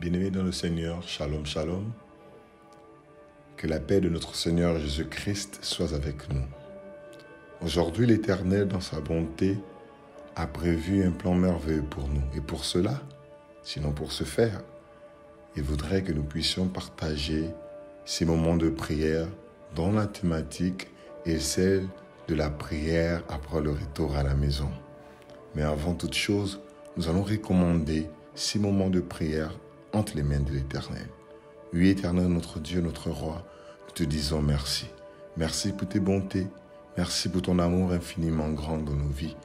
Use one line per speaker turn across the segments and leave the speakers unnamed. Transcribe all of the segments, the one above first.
Bien-aimés dans le Seigneur, shalom, shalom. Que la paix de notre Seigneur Jésus-Christ soit avec nous. Aujourd'hui, l'Éternel, dans sa bonté, a prévu un plan merveilleux pour nous. Et pour cela, sinon pour ce faire, il voudrait que nous puissions partager ces moments de prière dont la thématique est celle de la prière après le retour à la maison. Mais avant toute chose, nous allons recommander ces moments de prière entre les mains de l'Éternel. Oui, Éternel, notre Dieu, notre Roi, nous te disons merci. Merci pour tes bontés. Merci pour ton amour infiniment grand dans nos vies.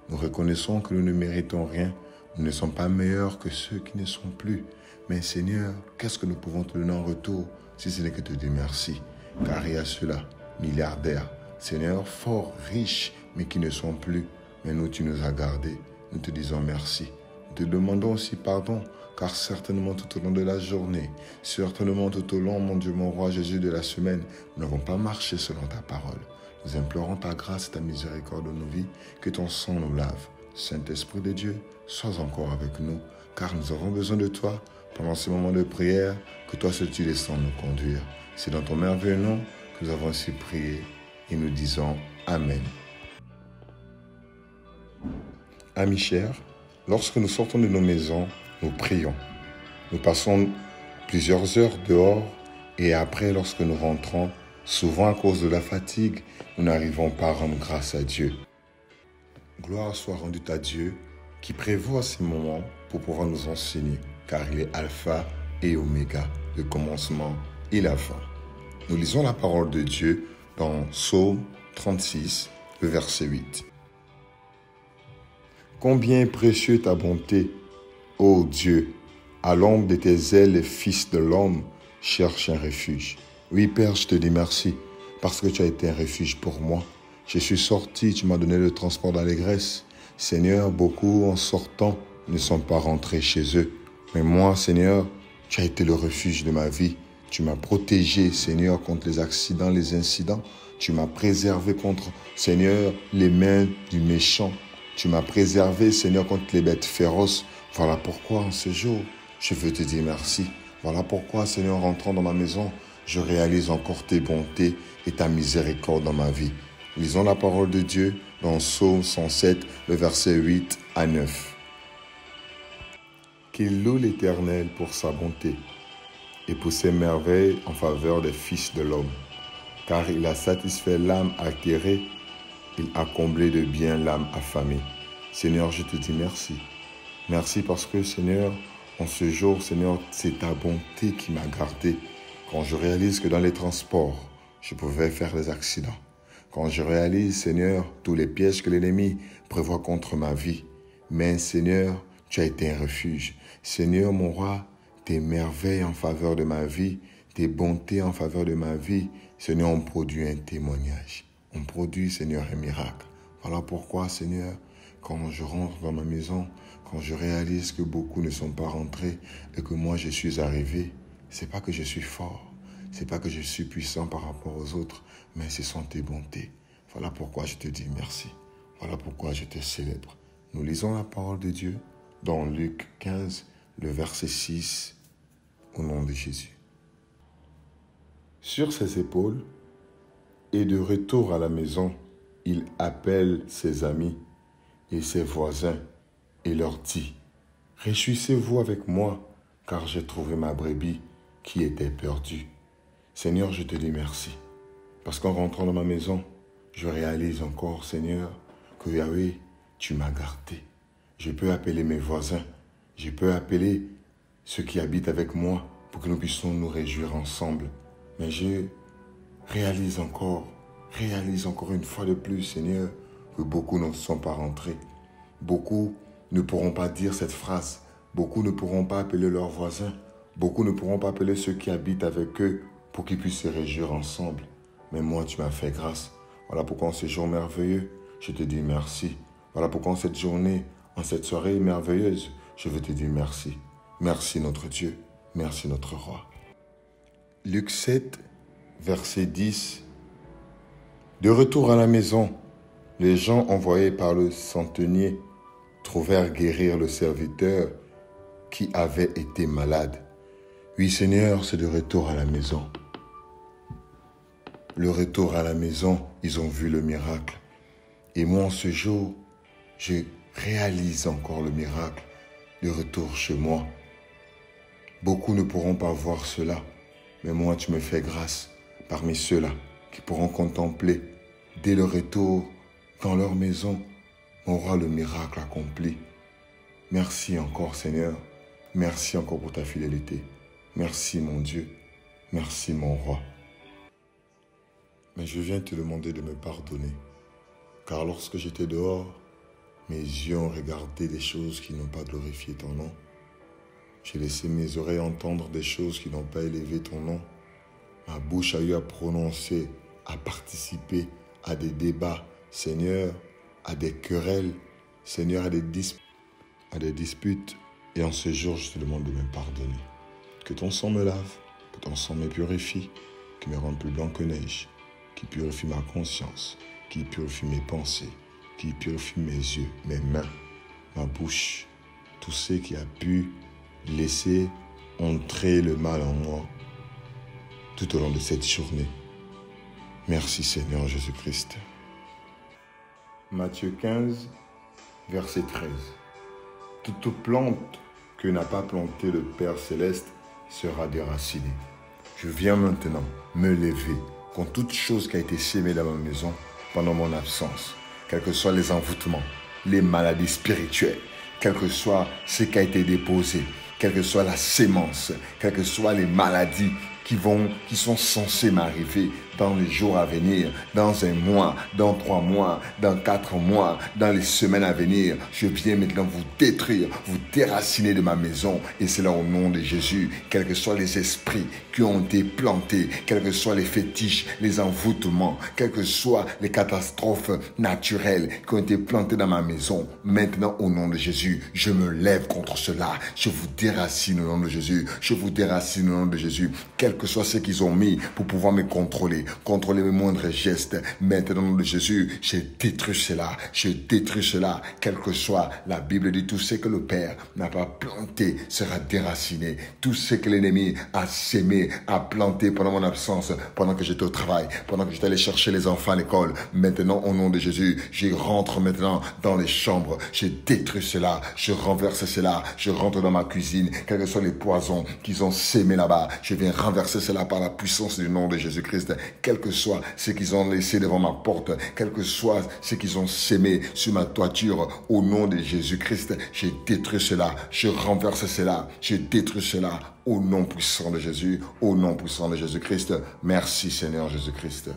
Nous reconnaissons que nous ne méritons rien. Nous ne sommes pas meilleurs que ceux qui ne sont plus. Mais Seigneur, qu'est-ce que nous pouvons te donner en retour si ce n'est que te dire merci? Car il y a ceux-là, milliardaires, Seigneur, fort riches, mais qui ne sont plus. Mais nous, tu nous as gardés. Nous te disons merci. Nous te demandons aussi pardon, car certainement tout au long de la journée, certainement tout au long, mon Dieu, mon Roi Jésus, de la semaine, nous n'avons pas marché selon ta parole. Nous implorons ta grâce et ta miséricorde dans nos vies, que ton sang nous lave. Saint-Esprit de Dieu, sois encore avec nous, car nous avons besoin de toi pendant ces moments de prière, que toi seul tu descends nous conduire. C'est dans ton merveilleux nom que nous avons ainsi prié et nous disons Amen. Amis chers, lorsque nous sortons de nos maisons, nous prions. Nous passons plusieurs heures dehors et après, lorsque nous rentrons, souvent à cause de la fatigue, nous n'arrivons pas à rendre grâce à Dieu. Gloire soit rendue à Dieu qui prévoit ces moments pour pouvoir nous enseigner, car il est Alpha et Oméga, le commencement et la fin. Nous lisons la parole de Dieu dans Psaume 36, le verset 8. Combien est précieux ta bonté, ô Dieu, à l'ombre de tes ailes, les fils de l'homme cherchent un refuge. Oui, Père, je te dis merci, parce que tu as été un refuge pour moi. Je suis sorti, tu m'as donné le transport d'allégresse. Seigneur, beaucoup en sortant ne sont pas rentrés chez eux. Mais moi, Seigneur, tu as été le refuge de ma vie. Tu m'as protégé, Seigneur, contre les accidents, les incidents. Tu m'as préservé contre, Seigneur, les mains du méchant. Tu m'as préservé, Seigneur, contre les bêtes féroces. Voilà pourquoi, en ce jour, je veux te dire merci. Voilà pourquoi, Seigneur, en rentrant dans ma maison, je réalise encore tes bontés et ta miséricorde dans ma vie. Lisons la parole de Dieu dans Psaume 107, le verset 8 à 9. Qu'il loue l'Éternel pour sa bonté et pour ses merveilles en faveur des fils de l'homme. Car il a satisfait l'âme altérée, il a comblé de bien l'âme affamée. Seigneur, je te dis merci. Merci parce que, Seigneur, en ce jour, Seigneur, c'est ta bonté qui m'a gardé. Quand je réalise que dans les transports, je pouvais faire des accidents. Quand je réalise, Seigneur, tous les pièges que l'ennemi prévoit contre ma vie. Mais, Seigneur, tu as été un refuge. Seigneur, mon roi, tes merveilles en faveur de ma vie, tes bontés en faveur de ma vie, Seigneur, on produit un témoignage. On produit, Seigneur, un miracle. Voilà pourquoi, Seigneur, quand je rentre dans ma maison, quand je réalise que beaucoup ne sont pas rentrés et que moi je suis arrivé, c'est pas que je suis fort, c'est pas que je suis puissant par rapport aux autres, mais ce sont tes bontés. Voilà pourquoi je te dis merci. Voilà pourquoi je te célèbre. Nous lisons la parole de Dieu dans Luc 15, le verset 6, au nom de Jésus. Sur ses épaules et de retour à la maison, il appelle ses amis et ses voisins et leur dit « Réjouissez-vous avec moi, car j'ai trouvé ma brebis qui était perdue. » Seigneur, je te dis merci, parce qu'en rentrant dans ma maison, je réalise encore, Seigneur, que Yahweh, tu m'as gardé. Je peux appeler mes voisins, je peux appeler ceux qui habitent avec moi pour que nous puissions nous réjouir ensemble. Mais je réalise encore une fois de plus, Seigneur, que beaucoup ne sont pas rentrés. Beaucoup ne pourront pas dire cette phrase. Beaucoup ne pourront pas appeler leurs voisins. Beaucoup ne pourront pas appeler ceux qui habitent avec eux pour qu'ils puissent se réjouir ensemble. Mais moi, tu m'as fait grâce. Voilà pourquoi en ce jour merveilleux, je te dis merci. Voilà pourquoi en cette journée, en cette soirée merveilleuse, je veux te dire merci. Merci notre Dieu. Merci notre Roi. Luc 7, verset 10. De retour à la maison, les gens envoyés par le centenier trouvèrent guérir le serviteur qui avait été malade. Oui, Seigneur, c'est de retour à la maison. Le retour à la maison, ils ont vu le miracle. Et moi, en ce jour, je réalise encore le miracle de retour chez moi. Beaucoup ne pourront pas voir cela, mais moi, tu me fais grâce parmi ceux-là qui pourront contempler dès le retour dans leur maison, on aura le miracle accompli. Merci encore, Seigneur. Merci encore pour ta fidélité. Merci, mon Dieu. Merci, mon roi. Mais je viens te demander de me pardonner, car lorsque j'étais dehors, mes yeux ont regardé des choses qui n'ont pas glorifié ton nom. J'ai laissé mes oreilles entendre des choses qui n'ont pas élevé ton nom. Ma bouche a eu à prononcer, à participer à des débats, Seigneur, à des querelles, Seigneur, à des disputes. Et en ce jour, je te demande de me pardonner. Que ton sang me lave, que ton sang me purifie, qui me rende plus blanc que neige, qui purifie ma conscience, qui purifie mes pensées, qui purifie mes yeux, mes mains, ma bouche, tout ce qui a pu laisser entrer le mal en moi tout au long de cette journée. Merci Seigneur Jésus-Christ. Matthieu 15, verset 13. Toute plante que n'a pas plantée le Père Céleste sera déracinée. Je viens maintenant me lever contre toute chose qui a été sémée dans ma maison pendant mon absence, quels que soient les envoûtements, les maladies spirituelles, quel que soit ce qui a été déposé, quelle que soit la sémence, quelles que soient les maladies qui sont censées m'arriver dans les jours à venir, dans un mois, dans 3 mois, dans 4 mois, dans les semaines à venir. Je viens maintenant vous détruire, vous déraciner de ma maison. Et c'est là au nom de Jésus, quels que soient les esprits qui ont été plantés, quels que soient les fétiches, les envoûtements, quelles que soient les catastrophes naturelles qui ont été plantées dans ma maison. Maintenant, au nom de Jésus, je me lève contre cela. Je vous déracine au nom de Jésus. Je vous déracine au nom de Jésus. Quel que soit ce qu'ils ont mis pour pouvoir me contrôler mes moindres gestes. Maintenant, au nom de Jésus, je détruis cela, quelle que soit. La Bible dit tout ce que le Père n'a pas planté sera déraciné. Tout ce que l'ennemi a sémé, a planté pendant mon absence, pendant que j'étais au travail, pendant que j'étais allé chercher les enfants à l'école. Maintenant, au nom de Jésus, je rentre maintenant dans les chambres, je détruis cela, je renverse cela, je rentre dans ma cuisine, quels que soient les poisons qu'ils ont sémés là-bas, je viens renverser cela par la puissance du nom de Jésus-Christ. Quel que soit ce qu'ils ont laissé devant ma porte, quel que soit ce qu'ils ont sémé sur ma toiture, au nom de Jésus-Christ, je détruis cela, je renverse cela, je détruis cela, au nom puissant de Jésus, au nom puissant de Jésus-Christ. Merci Seigneur Jésus-Christ.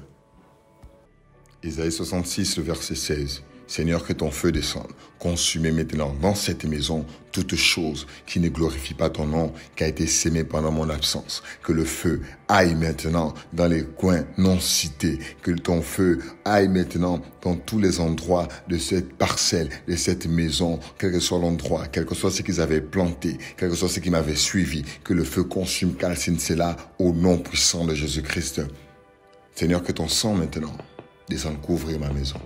Isaïe 66, le verset 16. Seigneur, que ton feu descende, consume maintenant dans cette maison toute chose qui ne glorifie pas ton nom, qui a été sémée pendant mon absence. Que le feu aille maintenant dans les coins non cités, que ton feu aille maintenant dans tous les endroits de cette parcelle, de cette maison, quel que soit l'endroit, quel que soit ce qu'ils avaient planté, quel que soit ce qui m'avait suivi, que le feu consume, calcine cela au nom puissant de Jésus-Christ. Seigneur, que ton sang maintenant descende couvrir ma maison.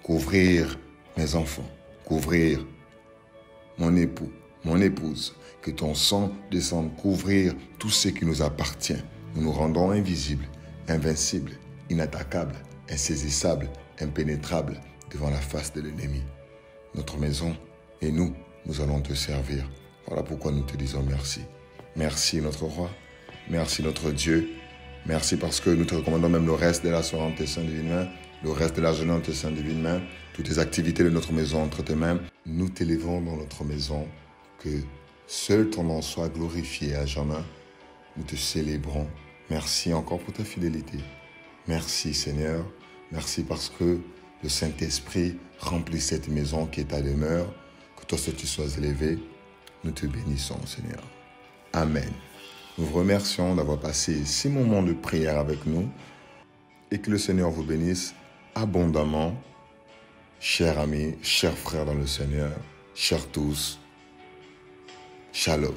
Couvrir mes enfants, couvrir mon époux, mon épouse, que ton sang descende couvrir tout ce qui nous appartient. Nous nous rendons invisibles, invincibles, inattaquables, insaisissables, impénétrables devant la face de l'ennemi. Notre maison et nous allons te servir. Voilà pourquoi nous te disons merci. Merci notre roi, merci notre Dieu, merci parce que nous te recommandons même le reste de la soirée en tes saints divines mains. Le reste de la journée entre tes saintes divines mains, toutes les activités de notre maison entre tes mains. Nous t'élevons dans notre maison, que seul ton nom soit glorifié à jamais. Nous te célébrons. Merci encore pour ta fidélité. Merci Seigneur. Merci parce que le Saint-Esprit remplit cette maison qui est ta demeure. Que toi seul tu sois élevé. Nous te bénissons Seigneur. Amen. Nous vous remercions d'avoir passé 6 moments de prière avec nous et que le Seigneur vous bénisse abondamment, chers amis, chers frères dans le Seigneur, chers tous, shalom.